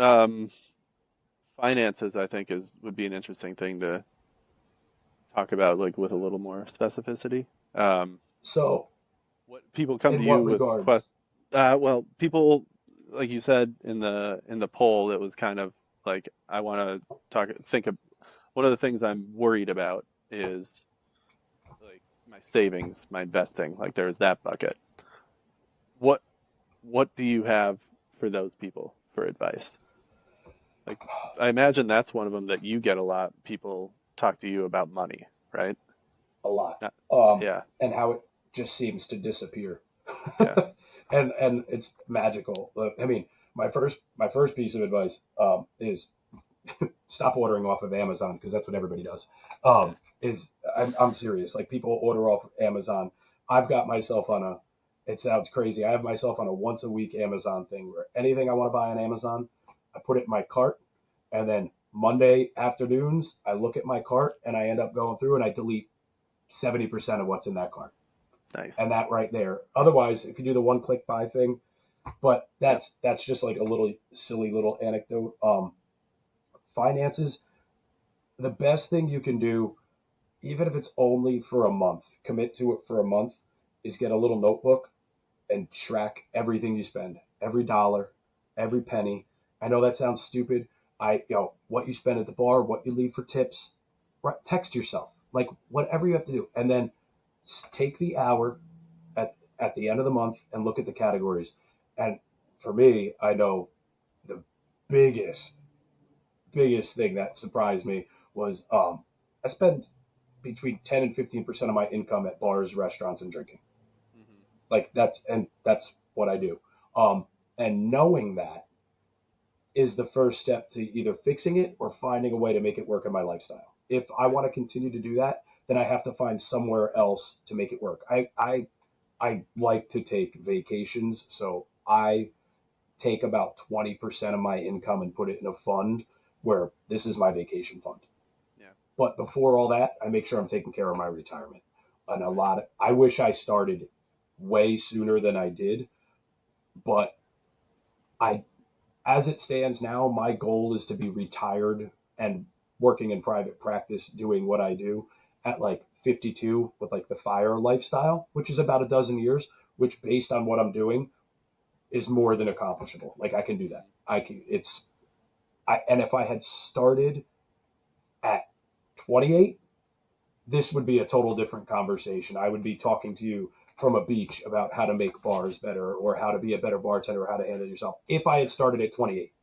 Um, Finances, I think, is would be an interesting thing to talk about, like with a little more specificity. Um, So, what people come to in you what with regards? well, people, like you said in the poll, it was kind of like I want to think of one of the things I'm worried about is like my savings, my investing. Like there's that bucket. What what do you have for those people for advice? Like I imagine that's one of them that you get a lot. People talk to you about money, right? A lot. Not, Um, yeah, and how it just seems to disappear. yeah, And it's magical. I mean, my first piece of advice is stop ordering off of Amazon because that's what everybody does. yeah. Is I'm serious. Like people order off of Amazon. I've got myself on a. It sounds crazy. I have myself on a once a week Amazon thing where anything I want to buy on Amazon, I put it in my cart, and then Monday afternoons I look at my cart and I end up going through and I delete 70% of what's in that cart, Nice. and that right there. Otherwise, if you do the one click buy thing, but Yep. that's just like a little silly little anecdote. Finances, the best thing you can do, even if it's only for a month, commit to it for a month, is get a little notebook and track everything you spend, every dollar, every penny. I know that sounds stupid. What you spend at the bar, what you leave for tips, right? Text yourself, like whatever you have to do, and then take the hour at the end of the month and look at the categories. And for me, I know the biggest biggest thing that surprised me was I spend between 10 and 15% of my income at bars, restaurants, and drinking. Hmm. Like that's what I do. Um, and knowing that is the first step to either fixing it or finding a way to make it work in my lifestyle. If I Right. want to continue to do that, then I have to find somewhere else to make it work. I like to take vacations, so I take about 20% of my income and put it in a fund where this is my vacation fund. Yeah. But before all that, I make sure I'm taking care of my retirement. And Right. I wish I started way sooner than I did, but I, as it stands now, my goal is to be retired and working in private practice, doing what I do at like 52 with like the fire lifestyle, which is about a dozen years, which based on what I'm doing is more than accomplishable. Like I can do that. Hmm. And if I had started at 28, this would be a total different conversation. I would be talking to you from a beach about how to make bars better or how to be a better bartender or how to handle yourself. If I had Yeah. started at 28,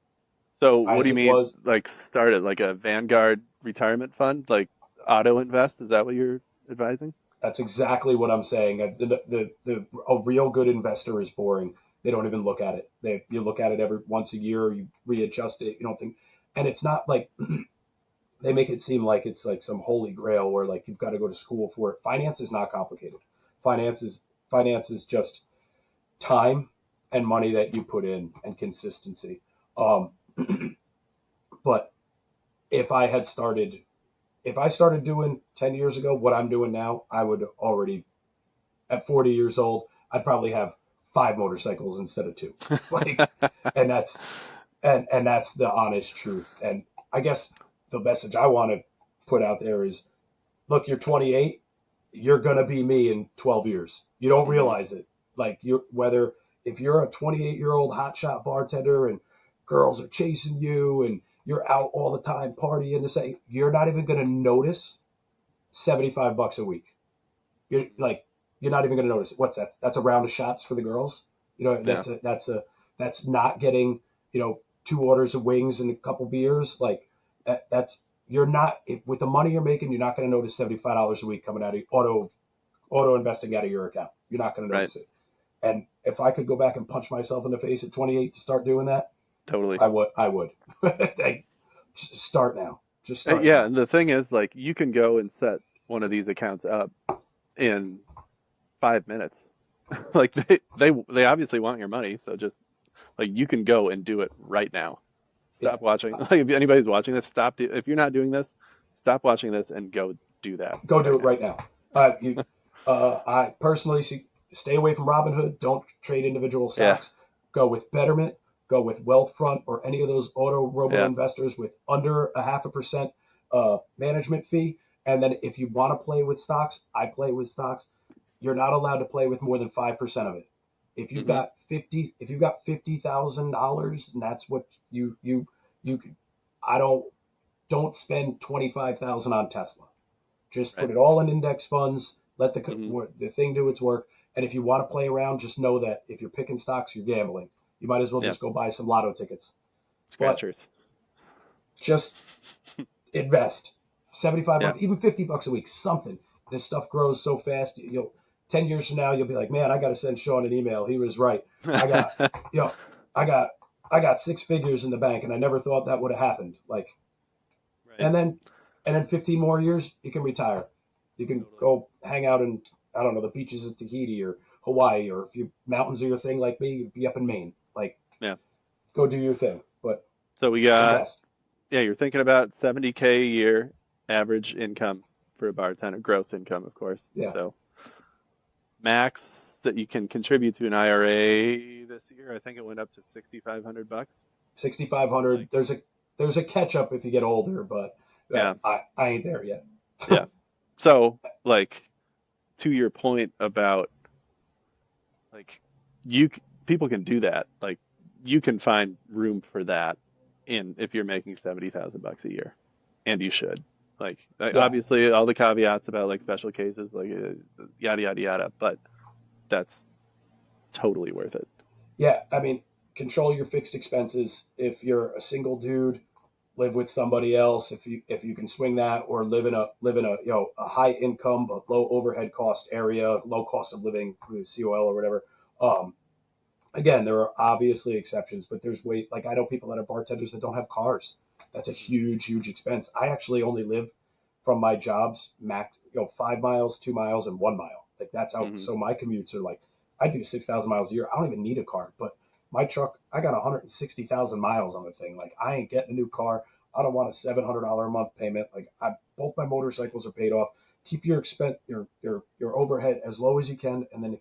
So what do as you it mean? was, Like started like a Vanguard retirement fund, like auto invest? Is that what you're advising? that's exactly what I'm saying. A real good investor is boring. They don't even look at it. You look at it every once a year, you readjust it. You don't think, and it's not like they make it seem like it's like some holy grail where like you've got to go to school for it. Finance is not complicated. Finance is finance is just time and money that you put in and consistency. Um, but if I had started, if I started doing 10 years ago what I'm doing now, I would already, at 40 years old, I'd probably have five motorcycles instead of two. Like, and that's the honest truth. And I guess the message I want to put out there is look, you're 28, you're going to be me in 12 years. You don't Hmm. realize it. Like you whether if you're a 28-year-old hotshot bartender and girls are chasing you and you're out all the time partying to say you're not even going to notice $75 a week. You're Hmm. like you're not even going to notice it. What's that? That's a round of shots for the girls. You know, Yeah. that's not getting, two orders of wings and a couple beers. Like that's you're not with the money you're making, you're not going to notice $75 a week coming out of auto investing out of your account. You're not going to Right. notice it. And if I could go back and punch myself in the face at 28 to start doing that, Totally. I would. I would. Start now. Just start Yeah, now. and the thing is, like, you can go and set one of these accounts up in 5 minutes. Like they obviously want your money, so just like you can go and do it right now. Yeah. Stop watching. Like if anybody's watching this, if you're not doing this, stop watching this and go do that Go do right it now. right now. I personally see, stay away from Robinhood. Don't trade individual Yeah. stocks. Go with Betterment. go with Wealthfront or any of those auto robo Yeah. investors with under a 0.5% management fee. And then if you want to play with stocks, I play with stocks. You're not allowed to play with more than 5% of it. Hmm. If you've got $50,000, and that's what you, I don't spend 25,000 on Tesla. Just Right. put it all in index funds. Let Hmm. the thing do its work. And if you want to play around, just know that if you're picking stocks, you're gambling. You might as well Yeah. just go buy some lotto tickets. But Scratchers. just invest 75 Yeah. bucks, even 50 bucks a week, something. This stuff grows so fast. You'll 10 years from now, you'll be like, man, I got to send Shaun an email. He was right. I got, you know, I got, I got six figures in the bank, and I never thought that would have happened. Like, Right. and then, and then 15 more years, you can retire. You can Totally. go hang out in, I don't know, the beaches of Tahiti or Hawaii, or if you mountains are your thing like me, you'd be up in Maine. Like, Yeah. go do your thing, but So we got, invest. yeah, you're thinking about 70K a year average income for a bartender, gross income, of course. Yeah, So max that you can contribute to an IRA this year, I think it went up to 6,500 bucks. 6,500. Like, There's a catch up if you get older, but yeah, I ain't there yet. yeah. So, like, to your point about like people can do that. Like, you can find room for that in if you're making 70,000 bucks a year, and you should. Like, Yeah, obviously, all the caveats about like special cases, like yada yada yada, but that's totally worth it. yeah. I mean, control your fixed expenses. If you're a single dude, live with somebody else. If you can swing that, or live in a a high income but low overhead cost area, low cost of living, COL or whatever. Um, Again, there are obviously exceptions, but there's way like I know people that are bartenders that don't have cars. That's a Hmm. huge expense. I actually only live from my jobs max 5 miles, 2 miles, and 1 mile. Like that's how. Hmm. So my commutes are like I do 6,000 miles a year. I don't even need a car, but my truck I got 160,000 miles on the thing. Like I ain't getting a new car. I don't want a $700 a month payment. Like both my motorcycles are paid off. Keep your expense your overhead as low as you can, and then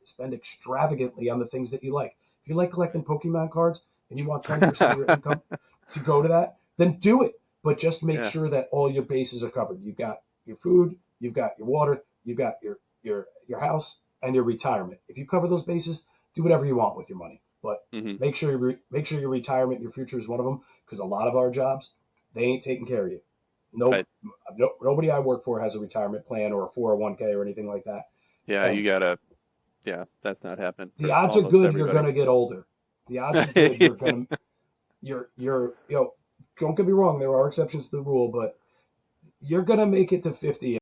spend extravagantly on the things that you like. If you like collecting Pokemon cards and you want 20% of your Right. income to go to that, then do it. But just make Yeah. sure that all your bases are covered. You've got your food, you've got your water, you've got your house, and your retirement. If you cover those bases, do whatever you want with your money. But Hmm. make sure your retirement, your future is one of them, because a lot of our jobs, they ain't taking care of you. Right. Nobody I work for has a retirement plan or a 401k or anything like that. Yeah, And you gotta. Yeah, that's not happening the for odds are almost good you're everybody. going to get older. The odds are good you're don't get me wrong, there are exceptions to the rule, but you're going to make it to 50